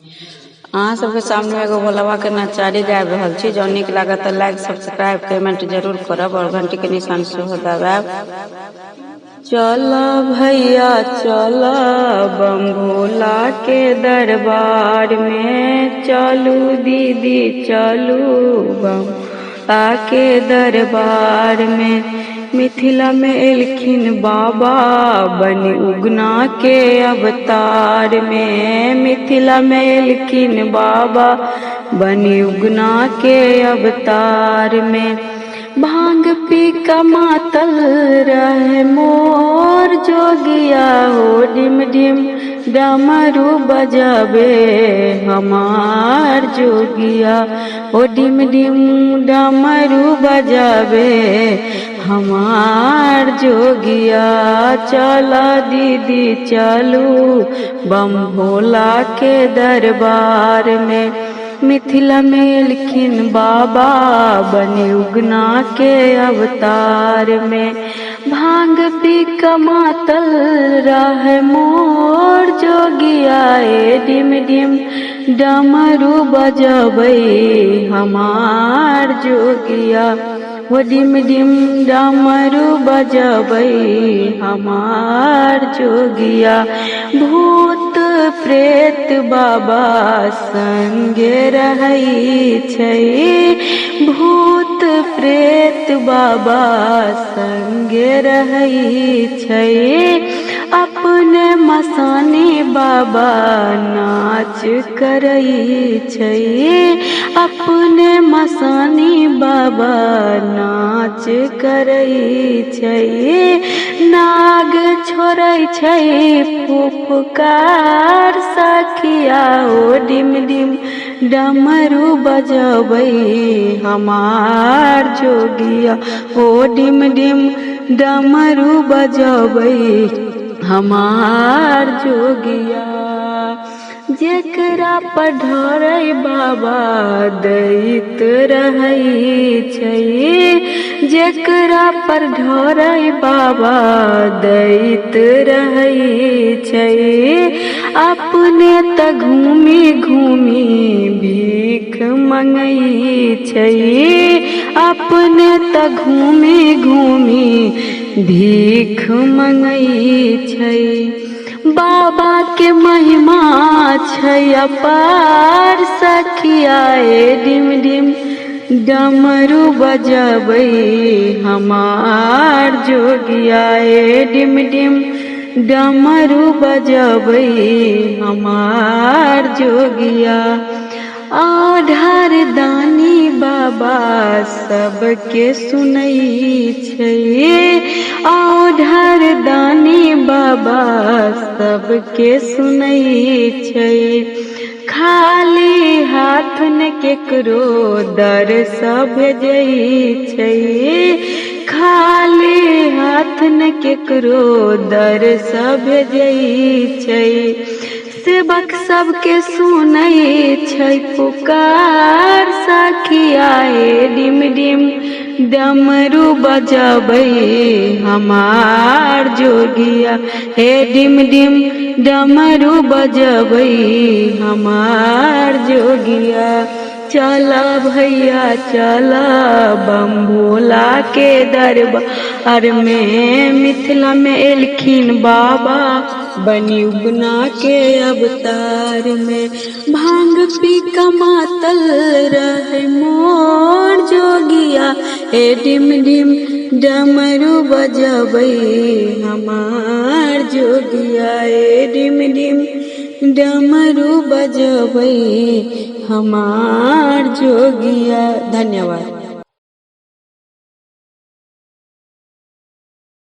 अहाँ सबके सामने एगो भोलवा के नचारी गाबि रहल छी। जो नीक लागत तो लाइक सब्सक्राइब कमेंट जरूर करब और घंटी के निशान सेहो दबाएब। चल भैया चल बम भोला के दरबार में, चलू दीदी चलू बम भोला के दरबार में। मिथिला में एलखिन बाबा बनी उगना के अवतार में, मिथिला में एलखिन बाबा बनी उगना के अवतार में। भांग पी का मातल रहे मोर जोगिया हो, डिम डिम डमरू बजावे हमार जोगिया हो, डिम डिम डमरू बजावे हमार जोगिया। चला दीदी चलू बम भोला के दरबार में, मिथिला में एलखिन बाबा बनी उगना के अवतार में। भांग पी का मातल रहे मोर जोगिया, डिम डिम डमरू बजबै हमार जोगिया वो, डिम डिम डमरू बजबै हमार जोगिया। भूत प्रेत बाबा संगे रहै छै, भूत प्रेत बाबा संगे रहै छै। अपने मसानी बाबा नाच करै छै, अपने मसानी बाबा नाच करै छै। नाग छोड़ै छै फुफकार सखिया हो, डिम डिम डमरू बजबै हमार जोगिया हो, डिम डिम डमरू बजबै हमार जोगिया। जेकरा पर ढोरै बाबा दैत रहै छै, जेकरा पर ढोरै बाबा दैत रहै छै। अपने त घूमी घूमी भीख मंगै छै, अपने त घूमी घूमी भीख मंगै छै। बाबा के महिमा छै अपार सखिया, डिम डिम डमरू बजबै हमार जोगिया, डिम डिम डमरू बजबै हमार जोगिया। आधार दानी बाबा सबके सुनै छै, आधार दानी बाबा सबके सुनै छै। खाली हाथ न केकरो दर सब भेजै छै, खाली हाथ न केकरो दर सब भेजै छै। सेवक सबके सुनै छै पुकार सखिया, डिम डिम डमरू बजबै हमार जोगिया, हे डिम डिम डमरू बजबै हमार जोगिया। चला भैया चला बम भोला के दरबार में, मिथिला में एलखिन बाबा बनी उगना के अवतार में। भांग पी का मातल रहे मोर जोगिया, हे डिम डिम डमरू बजबै हमार जोगिया, हे डिम डिम डमरू बजबै हमार जोगिया। धन्यवाद।